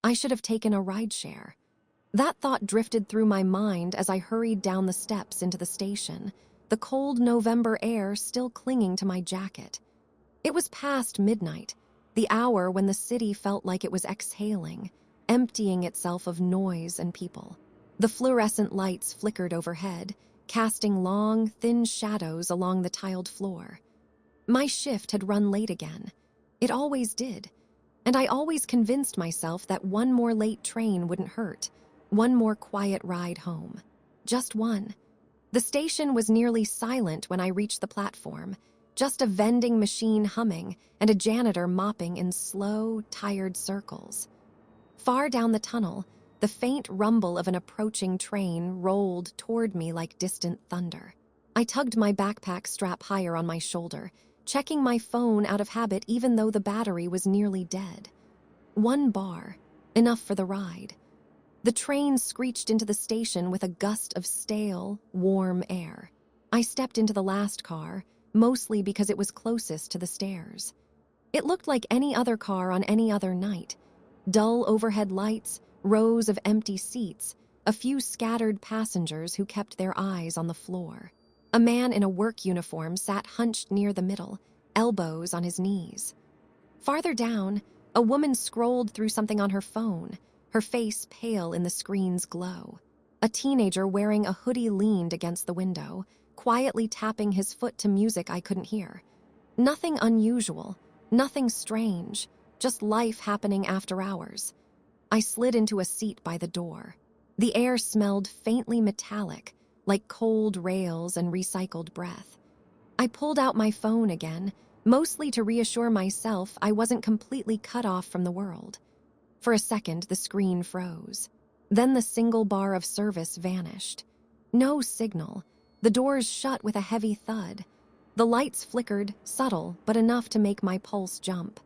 I should have taken a rideshare. That thought drifted through my mind as I hurried down the steps into the station, the cold November air still clinging to my jacket. It was past midnight, the hour when the city felt like it was exhaling, emptying itself of noise and people. The fluorescent lights flickered overhead, casting long, thin shadows along the tiled floor. My shift had run late again. It always did. And I always convinced myself that one more late train wouldn't hurt, one more quiet ride home. Just one. The station was nearly silent when I reached the platform, just a vending machine humming and a janitor mopping in slow, tired circles. Far down the tunnel, the faint rumble of an approaching train rolled toward me like distant thunder. I tugged my backpack strap higher on my shoulder, checking my phone out of habit even though the battery was nearly dead. 1 bar, enough for the ride. The train screeched into the station with a gust of stale, warm air. I stepped into the last car, mostly because it was closest to the stairs. It looked like any other car on any other night. Dull overhead lights, rows of empty seats, a few scattered passengers who kept their eyes on the floor. A man in a work uniform sat hunched near the middle, elbows on his knees. Farther down, a woman scrolled through something on her phone, her face pale in the screen's glow. A teenager wearing a hoodie leaned against the window, quietly tapping his foot to music I couldn't hear. Nothing unusual, nothing strange, just life happening after hours. I slid into a seat by the door. The air smelled faintly metallic, like cold rails and recycled breath. I pulled out my phone again, mostly to reassure myself I wasn't completely cut off from the world. For a second, the screen froze. Then the single bar of service vanished. No signal. The doors shut with a heavy thud. The lights flickered, subtle, but enough to make my pulse jump.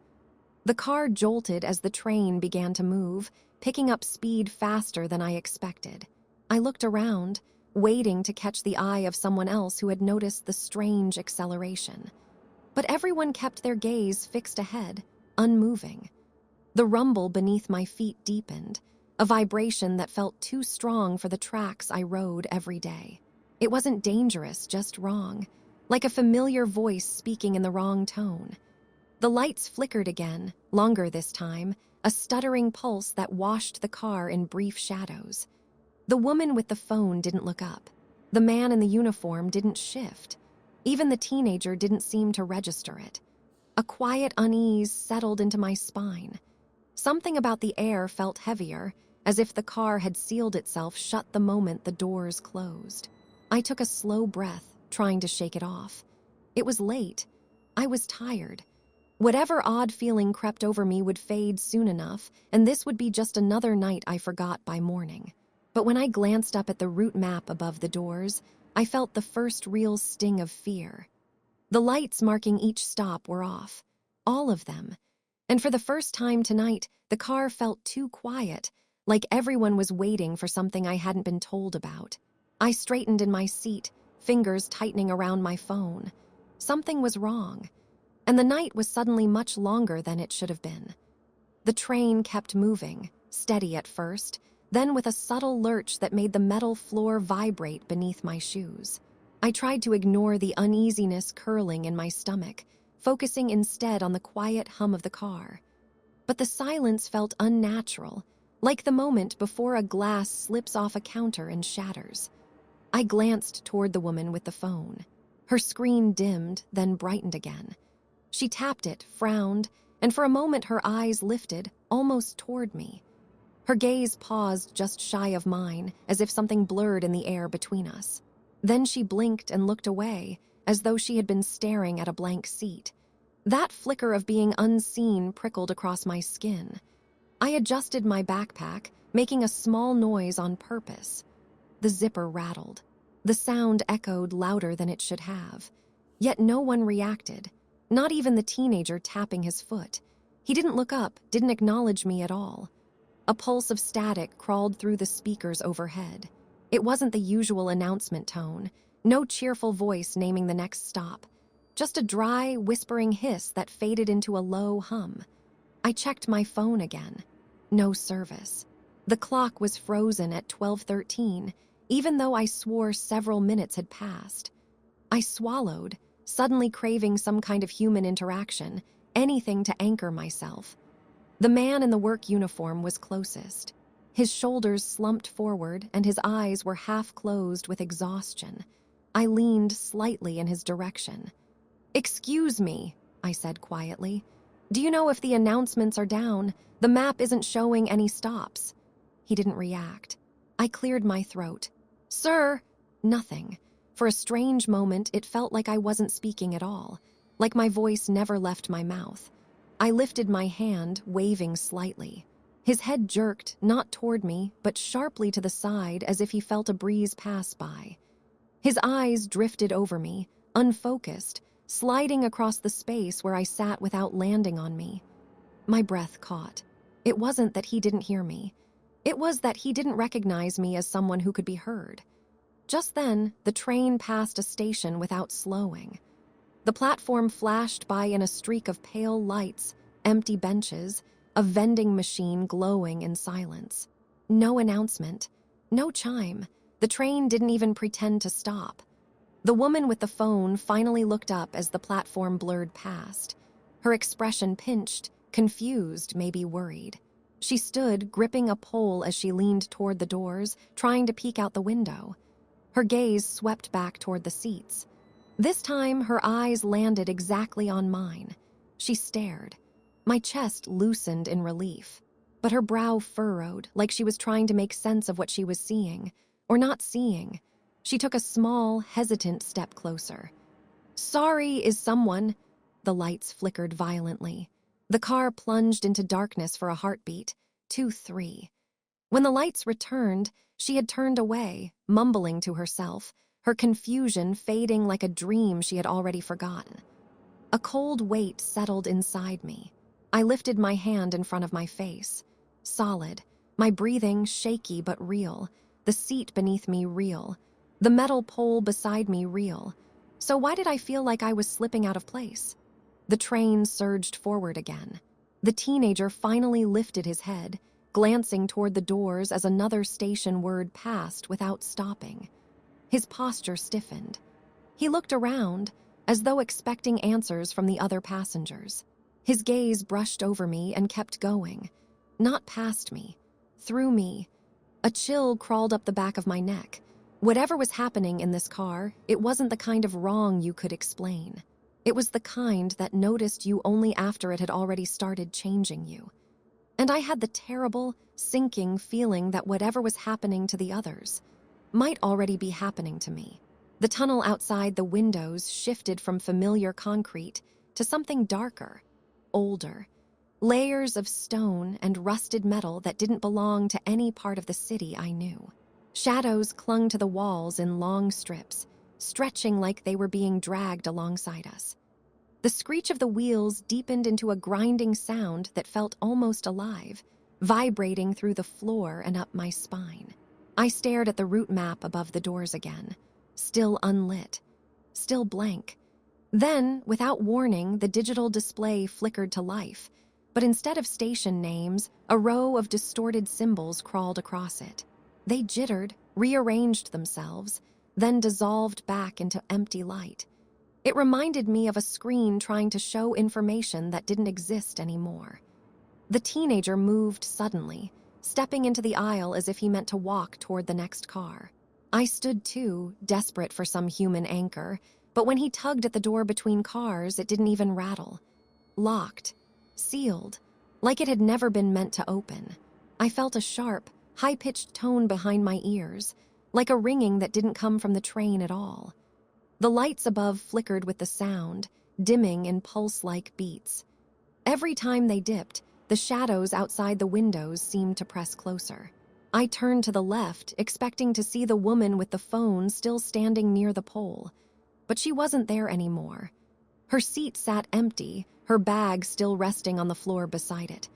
The car jolted as the train began to move, picking up speed faster than I expected. I looked around, waiting to catch the eye of someone else who had noticed the strange acceleration. But everyone kept their gaze fixed ahead, unmoving. The rumble beneath my feet deepened, a vibration that felt too strong for the tracks I rode every day. It wasn't dangerous, just wrong, like a familiar voice speaking in the wrong tone. The lights flickered again, longer this time, a stuttering pulse that washed the car in brief shadows. The woman with the phone didn't look up. The man in the uniform didn't shift. Even the teenager didn't seem to register it. A quiet unease settled into my spine. Something about the air felt heavier, as if the car had sealed itself shut the moment the doors closed. I took a slow breath, trying to shake it off. It was late. I was tired. Whatever odd feeling crept over me would fade soon enough, and this would be just another night I forgot by morning. But when I glanced up at the route map above the doors, I felt the first real sting of fear. The lights marking each stop were off. All of them. And for the first time tonight, the car felt too quiet, like everyone was waiting for something I hadn't been told about. I straightened in my seat, fingers tightening around my phone. Something was wrong. And the night was suddenly much longer than it should have been. The train kept moving, steady at first, then with a subtle lurch that made the metal floor vibrate beneath my shoes. I tried to ignore the uneasiness curling in my stomach, focusing instead on the quiet hum of the car. But the silence felt unnatural, like the moment before a glass slips off a counter and shatters. I glanced toward the woman with the phone. Her screen dimmed, then brightened again. She tapped it, frowned, and for a moment her eyes lifted, almost toward me. Her gaze paused just shy of mine, as if something blurred in the air between us. Then she blinked and looked away, as though she had been staring at a blank seat. That flicker of being unseen prickled across my skin. I adjusted my backpack, making a small noise on purpose. The zipper rattled. The sound echoed louder than it should have. Yet no one reacted, not even the teenager tapping his foot. He didn't look up, didn't acknowledge me at all. A pulse of static crawled through the speakers overhead. It wasn't the usual announcement tone, no cheerful voice naming the next stop, just a dry, whispering hiss that faded into a low hum. I checked my phone again. No service. The clock was frozen at 12:13, even though I swore several minutes had passed. I swallowed, suddenly craving some kind of human interaction, anything to anchor myself. The man in the work uniform was closest. His shoulders slumped forward and his eyes were half closed with exhaustion. I leaned slightly in his direction. "Excuse me," I said quietly. "Do you know if the announcements are down? The map isn't showing any stops." He didn't react. I cleared my throat. "Sir!" Nothing. For a strange moment, it felt like I wasn't speaking at all, like my voice never left my mouth. I lifted my hand, waving slightly. His head jerked, not toward me, but sharply to the side as if he felt a breeze pass by. His eyes drifted over me, unfocused, sliding across the space where I sat without landing on me. My breath caught. It wasn't that he didn't hear me. It was that he didn't recognize me as someone who could be heard. Just then, the train passed a station without slowing. The platform flashed by in a streak of pale lights, empty benches, a vending machine glowing in silence. No announcement, no chime. The train didn't even pretend to stop. The woman with the phone finally looked up as the platform blurred past. Her expression pinched, confused, maybe worried. She stood, gripping a pole as she leaned toward the doors, trying to peek out the window. Her gaze swept back toward the seats. This time, her eyes landed exactly on mine. She stared. My chest loosened in relief, but her brow furrowed, like she was trying to make sense of what she was seeing, or not seeing. She took a small, hesitant step closer. "Sorry, is someone?" The lights flickered violently. The car plunged into darkness for a heartbeat. 2, 3. When the lights returned, she had turned away, mumbling to herself, her confusion fading like a dream she had already forgotten. A cold weight settled inside me. I lifted my hand in front of my face. Solid, my breathing shaky but real, the seat beneath me real, the metal pole beside me real. So why did I feel like I was slipping out of place? The train surged forward again. The teenager finally lifted his head, glancing toward the doors as another station word passed without stopping. His posture stiffened. He looked around, as though expecting answers from the other passengers. His gaze brushed over me and kept going. Not past me, through me. A chill crawled up the back of my neck. Whatever was happening in this car, it wasn't the kind of wrong you could explain. It was the kind that noticed you only after it had already started changing you. And I had the terrible, sinking feeling that whatever was happening to the others might already be happening to me. The tunnel outside the windows shifted from familiar concrete to something darker, older. Layers of stone and rusted metal that didn't belong to any part of the city I knew. Shadows clung to the walls in long strips, stretching like they were being dragged alongside us. The screech of the wheels deepened into a grinding sound that felt almost alive, vibrating through the floor and up my spine. I stared at the route map above the doors again, still unlit, still blank. Then, without warning, the digital display flickered to life, but instead of station names, a row of distorted symbols crawled across it. They jittered, rearranged themselves, then dissolved back into empty light. It reminded me of a screen trying to show information that didn't exist anymore. The teenager moved suddenly, stepping into the aisle as if he meant to walk toward the next car. I stood too, desperate for some human anchor, but when he tugged at the door between cars, it didn't even rattle. Locked, sealed, like it had never been meant to open. I felt a sharp, high-pitched tone behind my ears, like a ringing that didn't come from the train at all. The lights above flickered with the sound, dimming in pulse-like beats. Every time they dipped, the shadows outside the windows seemed to press closer. I turned to the left, expecting to see the woman with the phone still standing near the pole, but she wasn't there anymore. Her seat sat empty, her bag still resting on the floor beside it.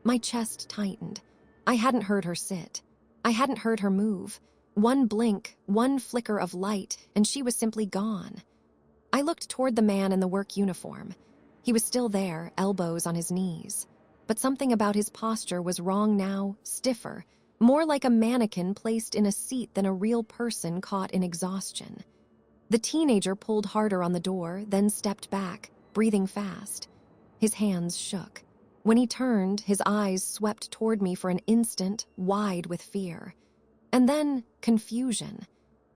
My chest tightened. I hadn't heard her sit. I hadn't heard her move. One blink, one flicker of light, and she was simply gone. I looked toward the man in the work uniform. He was still there, elbows on his knees. but something about his posture was wrong now, stiffer, more like a mannequin placed in a seat than a real person caught in exhaustion. The teenager pulled harder on the door, then stepped back, breathing fast. His hands shook. When he turned, his eyes swept toward me for an instant, wide with fear. And then, confusion.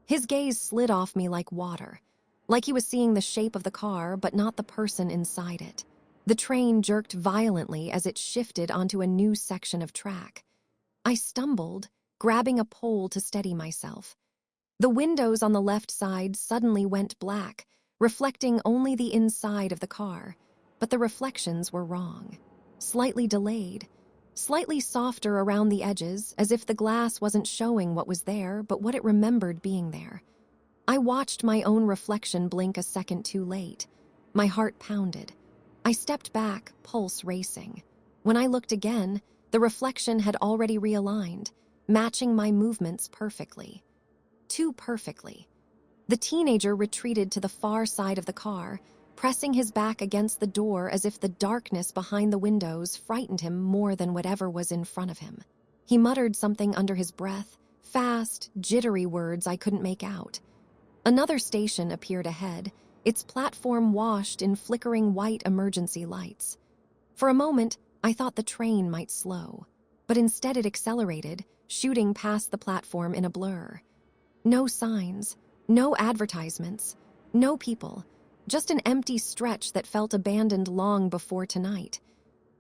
His gaze slid off me like water, like he was seeing the shape of the car but not the person inside it. The train jerked violently as it shifted onto a new section of track. I stumbled, grabbing a pole to steady myself. The windows on the left side suddenly went black, reflecting only the inside of the car, but the reflections were wrong. Slightly delayed, slightly softer around the edges, as if the glass wasn't showing what was there, but what it remembered being there. I watched my own reflection blink a second too late. My heart pounded. I stepped back, pulse racing. When I looked again, the reflection had already realigned, matching my movements perfectly. Too perfectly. The teenager retreated to the far side of the car, pressing his back against the door as if the darkness behind the windows frightened him more than whatever was in front of him. He muttered something under his breath, fast, jittery words I couldn't make out. Another station appeared ahead, its platform washed in flickering white emergency lights. For a moment, I thought the train might slow, but instead it accelerated, shooting past the platform in a blur. No signs, no advertisements, no people, just an empty stretch that felt abandoned long before tonight.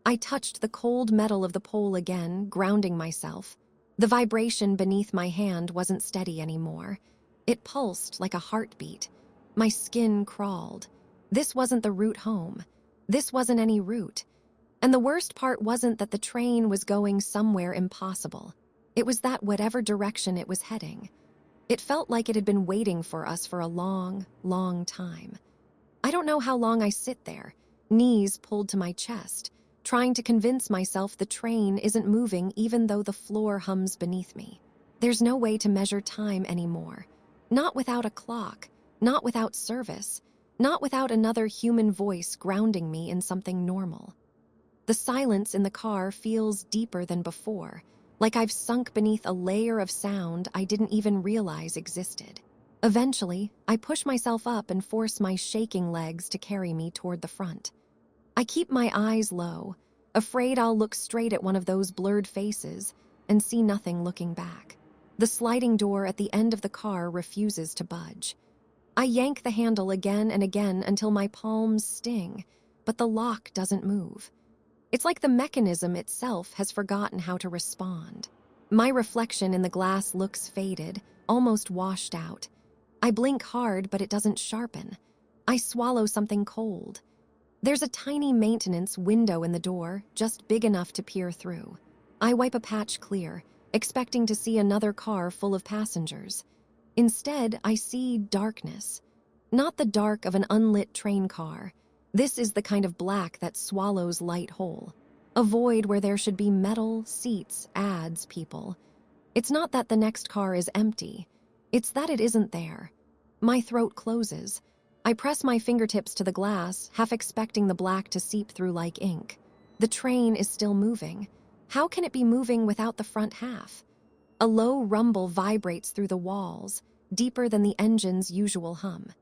I touched the cold metal of the pole again, grounding myself. The vibration beneath my hand wasn't steady anymore. It pulsed like a heartbeat. My skin crawled. This wasn't the route home. This wasn't any route. And the worst part wasn't that the train was going somewhere impossible. It was that whatever direction it was heading. It felt like it had been waiting for us for a long, long time. I don't know how long I sit there, knees pulled to my chest, trying to convince myself the train isn't moving even though the floor hums beneath me. There's no way to measure time anymore. Not without a clock, not without service, not without another human voice grounding me in something normal. The silence in the car feels deeper than before, like I've sunk beneath a layer of sound I didn't even realize existed. Eventually, I push myself up and force my shaking legs to carry me toward the front. I keep my eyes low, afraid I'll look straight at one of those blurred faces and see nothing looking back. The sliding door at the end of the car refuses to budge. I yank the handle again and again until my palms sting, but the lock doesn't move. It's like the mechanism itself has forgotten how to respond. My reflection in the glass looks faded, almost washed out. I blink hard, but it doesn't sharpen. I swallow something cold. There's a tiny maintenance window in the door, just big enough to peer through. I wipe a patch clear, expecting to see another car full of passengers. Instead, I see darkness. Not the dark of an unlit train car. This is the kind of black that swallows light whole. A void where there should be metal, seats, ads, people. It's not that the next car is empty. It's that it isn't there. My throat closes. I press my fingertips to the glass, half expecting the black to seep through like ink. The train is still moving. How can it be moving without the front half? A low rumble vibrates through the walls, deeper than the engine's usual hum.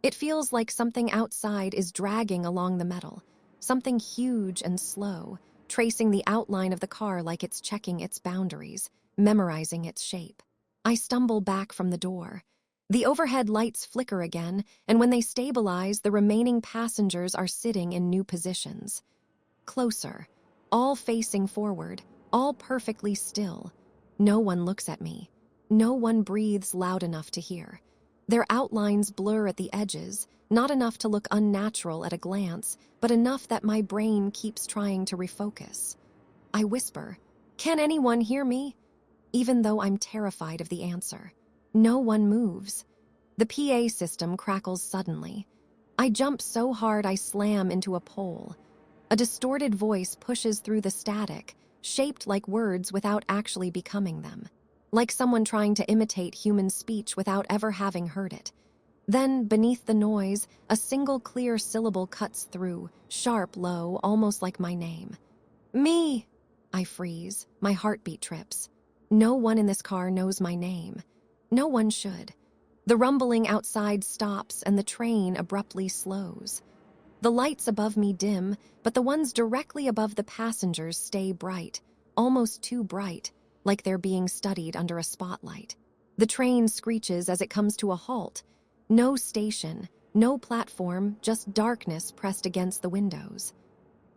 It feels like something outside is dragging along the metal, something huge and slow, tracing the outline of the car like it's checking its boundaries, memorizing its shape. I stumble back from the door. The overhead lights flicker again, and when they stabilize, the remaining passengers are sitting in new positions. Closer, all facing forward, all perfectly still. No one looks at me. No one breathes loud enough to hear. Their outlines blur at the edges, not enough to look unnatural at a glance, but enough that my brain keeps trying to refocus. I whisper, "Can anyone hear me?" Even though I'm terrified of the answer. No one moves. The PA system crackles suddenly. I jump so hard I slam into a pole. A distorted voice pushes through the static, shaped like words without actually becoming them. Like someone trying to imitate human speech without ever having heard it. Then, beneath the noise, a single clear syllable cuts through, sharp, low, almost like my name. Me! I freeze. My heartbeat trips. No one in this car knows my name. No one should. The rumbling outside stops and the train abruptly slows. The lights above me dim, but the ones directly above the passengers stay bright, almost too bright, like they're being studied under a spotlight. The train screeches as it comes to a halt. No station, no platform, just darkness pressed against the windows.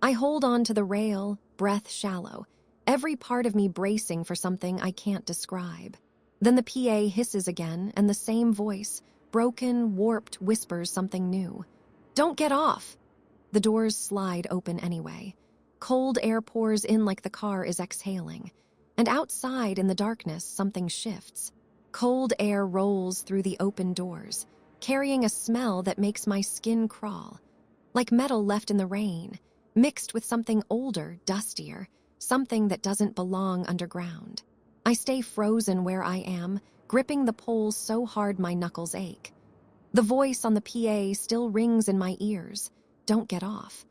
I hold on to the rail, breath shallow, every part of me bracing for something I can't describe. Then the PA hisses again, and the same voice, broken, warped, whispers something new. Don't get off! The doors slide open anyway. Cold air pours in like the car is exhaling. And outside in the darkness, something shifts. Cold air rolls through the open doors, carrying a smell that makes my skin crawl. Like metal left in the rain, mixed with something older, dustier, something that doesn't belong underground. I stay frozen where I am, gripping the poles so hard my knuckles ache. The voice on the PA still rings in my ears. Don't get off.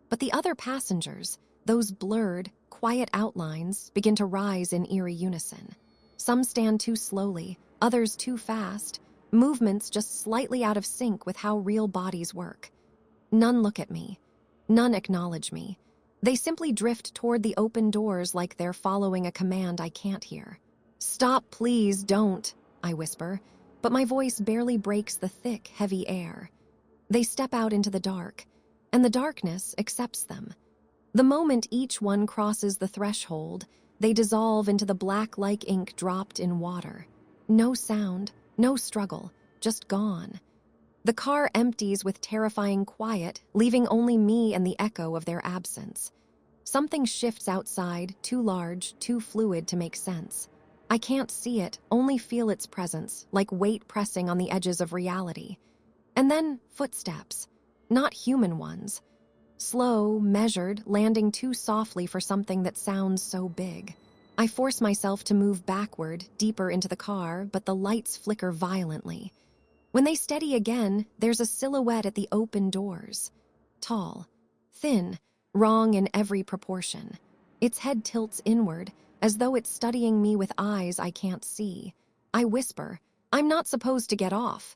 But the other passengers, those blurred, quiet outlines, begin to rise in eerie unison. Some stand too slowly, others too fast, movements just slightly out of sync with how real bodies work. None look at me. None acknowledge me. They simply drift toward the open doors like they're following a command I can't hear. Stop, please, don't, I whisper, but my voice barely breaks the thick, heavy air. They step out into the dark, and the darkness accepts them. The moment each one crosses the threshold, they dissolve into the black-like ink dropped in water. No sound, no struggle, just gone. The car empties with terrifying quiet, leaving only me and the echo of their absence. Something shifts outside, too large, too fluid to make sense. I can't see it, only feel its presence, like weight pressing on the edges of reality. And then footsteps, not human ones. Slow, measured, landing too softly for something that sounds so big. I force myself to move backward, deeper into the car, but the lights flicker violently. When they steady again, there's a silhouette at the open doors. Tall, thin, wrong in every proportion. Its head tilts inward, as though it's studying me with eyes I can't see. I whisper, I'm not supposed to get off.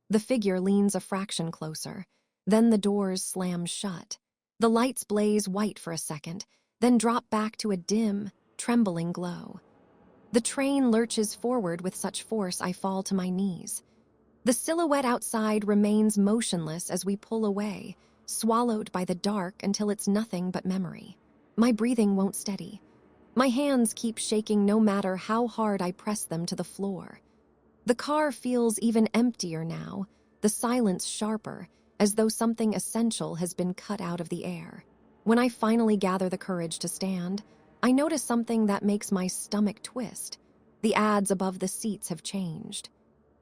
The figure leans a fraction closer. Then the doors slam shut. The lights blaze white for a second, then drop back to a dim, trembling glow. The train lurches forward with such force I fall to my knees. The silhouette outside remains motionless as we pull away, swallowed by the dark until it's nothing but memory. My breathing won't steady. My hands keep shaking no matter how hard I press them to the floor. The car feels even emptier now, the silence sharper, as though something essential has been cut out of the air. When I finally gather the courage to stand, I notice something that makes my stomach twist. The ads above the seats have changed.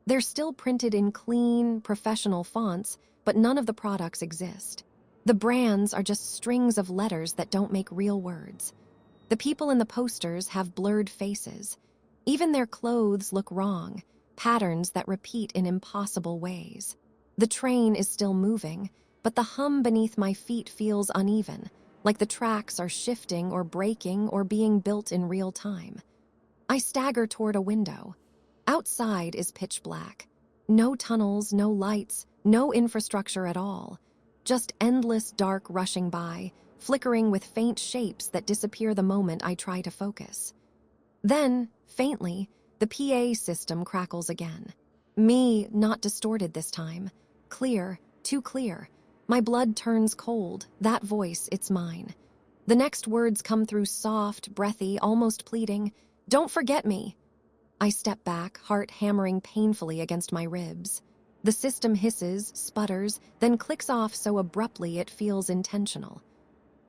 They're still printed in clean, professional fonts, but none of the products exist. The brands are just strings of letters that don't make real words. The people in the posters have blurred faces. Even their clothes look wrong, patterns that repeat in impossible ways. The train is still moving, but the hum beneath my feet feels uneven, like the tracks are shifting or breaking or being built in real time. I stagger toward a window. Outside is pitch black. No tunnels, no lights, no infrastructure at all. Just endless dark rushing by, flickering with faint shapes that disappear the moment I try to focus. Then, faintly, the PA system crackles again. Me, not distorted this time. Clear, too clear. My blood turns cold. That voice, it's mine. The next words come through soft, breathy, almost pleading. Don't forget me. I step back, heart hammering painfully against my ribs. The system hisses, sputters, then clicks off so abruptly it feels intentional.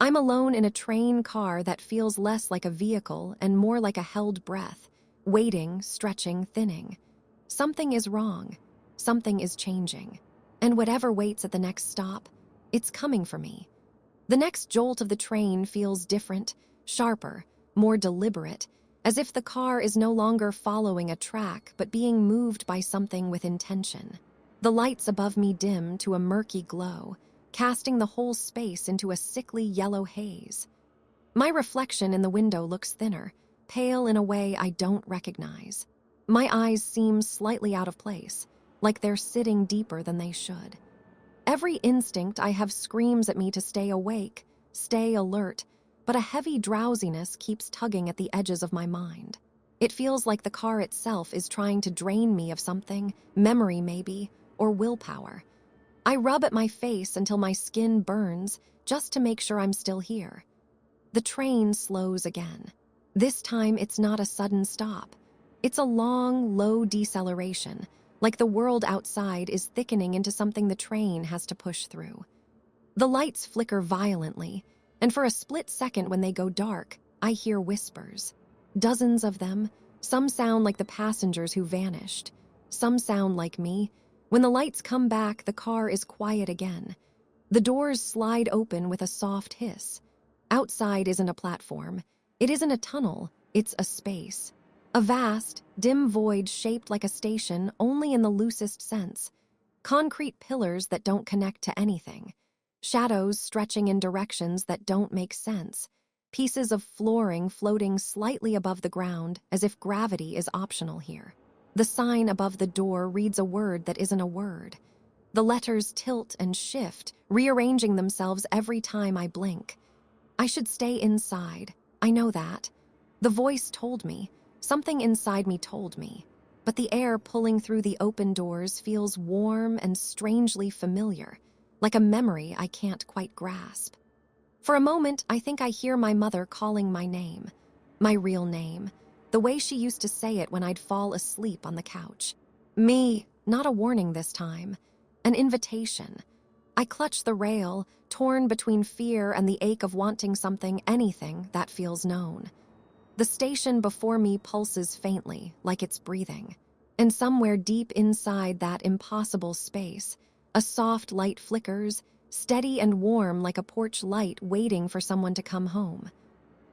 I'm alone in a train car that feels less like a vehicle and more like a held breath, waiting, stretching, thinning. Something is wrong. Something is changing. And whatever waits at the next stop, it's coming for me. The next jolt of the train feels different, sharper, more deliberate, as if the car is no longer following a track but being moved by something with intention. The lights above me dim to a murky glow, casting the whole space into a sickly yellow haze. My reflection in the window looks thinner, pale in a way I don't recognize. My eyes seem slightly out of place, like they're sitting deeper than they should. Every instinct I have screams at me to stay awake, stay alert, but a heavy drowsiness keeps tugging at the edges of my mind. It feels like the car itself is trying to drain me of something, memory maybe, or willpower. I rub at my face until my skin burns just to make sure I'm still here. The train slows again. This time it's not a sudden stop. It's a long, low deceleration, like the world outside is thickening into something the train has to push through. The lights flicker violently, and for a split second when they go dark, I hear whispers. Dozens of them. Some sound like the passengers who vanished. Some sound like me. When the lights come back, the car is quiet again. The doors slide open with a soft hiss. Outside isn't a platform. It isn't a tunnel. It's a space. A vast, dim void shaped like a station only in the loosest sense. Concrete pillars that don't connect to anything. Shadows stretching in directions that don't make sense. Pieces of flooring floating slightly above the ground as if gravity is optional here. The sign above the door reads a word that isn't a word. The letters tilt and shift, rearranging themselves every time I blink. I should stay inside. I know that. The voice told me. Something inside me told me. But the air pulling through the open doors feels warm and strangely familiar, like a memory I can't quite grasp. For a moment, I think I hear my mother calling my name. My real name. The way she used to say it when I'd fall asleep on the couch. Me, not a warning this time. An invitation. I clutch the rail, torn between fear and the ache of wanting something, anything that feels known. The station before me pulses faintly, like it's breathing. And somewhere deep inside that impossible space, a soft light flickers, steady and warm like a porch light waiting for someone to come home.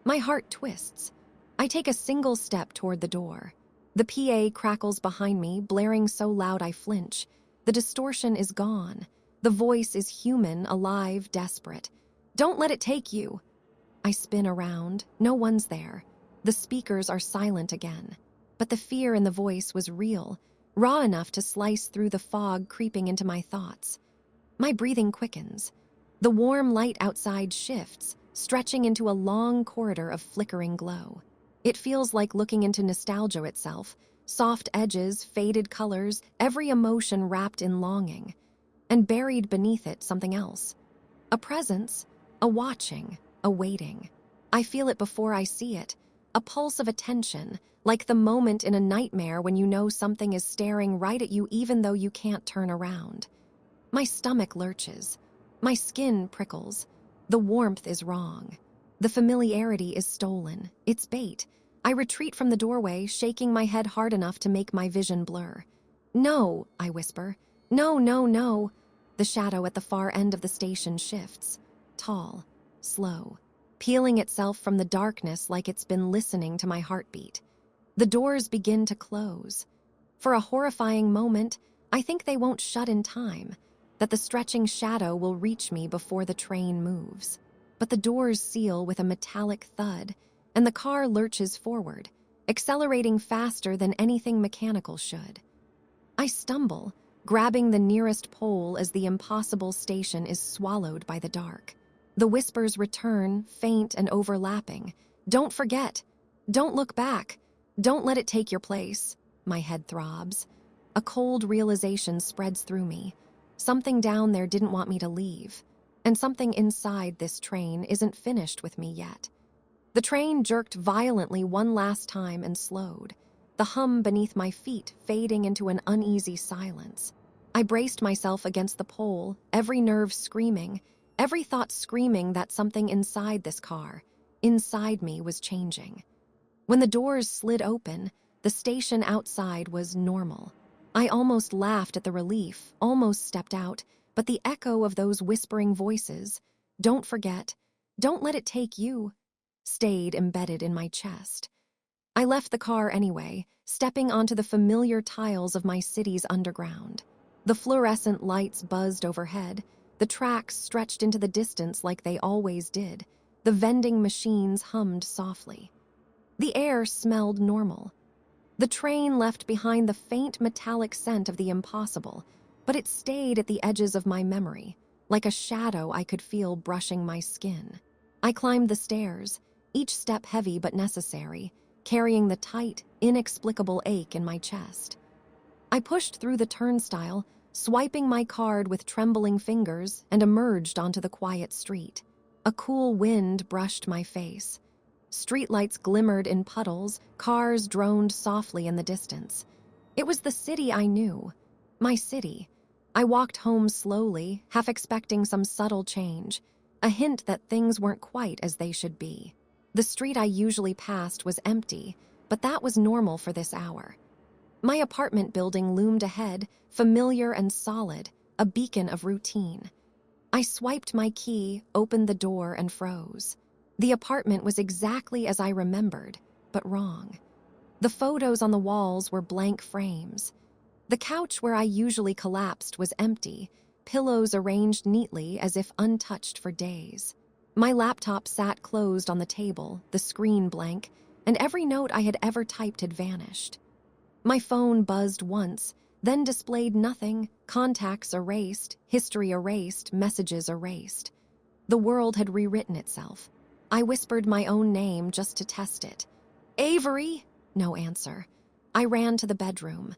My heart twists. I take a single step toward the door. The PA crackles behind me, blaring so loud I flinch. The distortion is gone. The voice is human, alive, desperate. Don't let it take you. I spin around. No one's there. The speakers are silent again. But the fear in the voice was real, raw enough to slice through the fog creeping into my thoughts. My breathing quickens. The warm light outside shifts, stretching into a long corridor of flickering glow. It feels like looking into nostalgia itself, soft edges, faded colors, every emotion wrapped in longing. And buried beneath it something else. A presence, a watching, a waiting. I feel it before I see it, a pulse of attention, like the moment in a nightmare when you know something is staring right at you even though you can't turn around. My stomach lurches. My skin prickles. The warmth is wrong. The familiarity is stolen. It's bait. I retreat from the doorway, shaking my head hard enough to make my vision blur. No, I whisper. No, no, no. The shadow at the far end of the station shifts. Tall, slow, peeling itself from the darkness like it's been listening to my heartbeat. The doors begin to close. For a horrifying moment, I think they won't shut in time, that the stretching shadow will reach me before the train moves. But the doors seal with a metallic thud, and the car lurches forward, accelerating faster than anything mechanical should. I stumble, grabbing the nearest pole as the impossible station is swallowed by the dark. The whispers return, faint and overlapping. Don't forget. Don't look back. Don't let it take your place. My head throbs. A cold realization spreads through me. Something down there didn't want me to leave, and something inside this train isn't finished with me yet. The train jerked violently one last time and slowed, the hum beneath my feet fading into an uneasy silence. I braced myself against the pole, every nerve screaming, every thought screaming that something inside this car, inside me, was changing. When the doors slid open, the station outside was normal. I almost laughed at the relief, almost stepped out, but the echo of those whispering voices, "Don't forget, don't let it take you," stayed embedded in my chest. I left the car anyway, stepping onto the familiar tiles of my city's underground. The fluorescent lights buzzed overhead, the tracks stretched into the distance like they always did, The vending machines hummed softly. The air smelled normal. The train left behind the faint metallic scent of the impossible, but it stayed at the edges of my memory, like a shadow I could feel brushing my skin. I climbed the stairs, each step heavy but necessary, carrying the tight, inexplicable ache in my chest. I pushed through the turnstile, swiping my card with trembling fingers, and emerged onto the quiet street. A cool wind brushed my face. Streetlights glimmered in puddles, cars droned softly in the distance. It was the city I knew. My city. I walked home slowly, half expecting some subtle change, a hint that things weren't quite as they should be. The street I usually passed was empty, but that was normal for this hour. My apartment building loomed ahead, familiar and solid, a beacon of routine. I swiped my key, opened the door, and froze. The apartment was exactly as I remembered, but wrong. The photos on the walls were blank frames. The couch where I usually collapsed was empty, pillows arranged neatly as if untouched for days. My laptop sat closed on the table, the screen blank, and every note I had ever typed had vanished. My phone buzzed once, then displayed nothing, contacts erased, history erased, messages erased. The world had rewritten itself. I whispered my own name just to test it. Avery! No answer. I ran to the bedroom.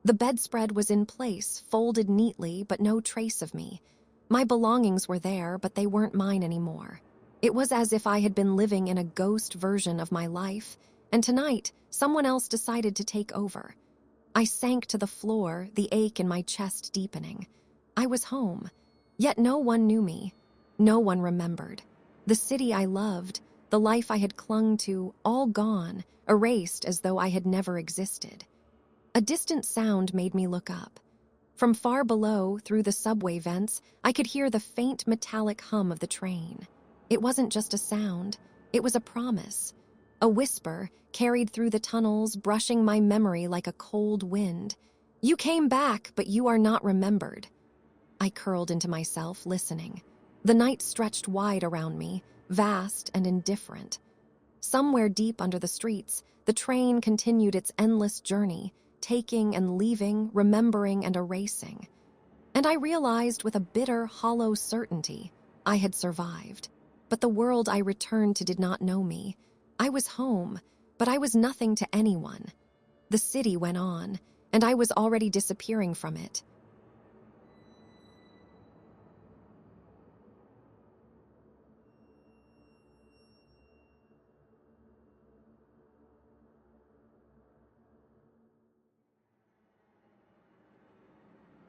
The bedspread was in place, folded neatly, but no trace of me. My belongings were there, but they weren't mine anymore. It was as if I had been living in a ghost version of my life, and tonight, someone else decided to take over. I sank to the floor, the ache in my chest deepening. I was home, yet no one knew me. No one remembered. The city I loved, the life I had clung to, all gone, erased as though I had never existed. A distant sound made me look up. From far below, through the subway vents, I could hear the faint metallic hum of the train. It wasn't just a sound, it was a promise. A whisper carried through the tunnels, brushing my memory like a cold wind. You came back, but you are not remembered. I curled into myself, listening. The night stretched wide around me, vast and indifferent. Somewhere deep under the streets, the train continued its endless journey, taking and leaving, remembering and erasing. And I realized with a bitter, hollow certainty, I had survived. But the world I returned to did not know me. I was home, but I was nothing to anyone. The city went on, and I was already disappearing from it.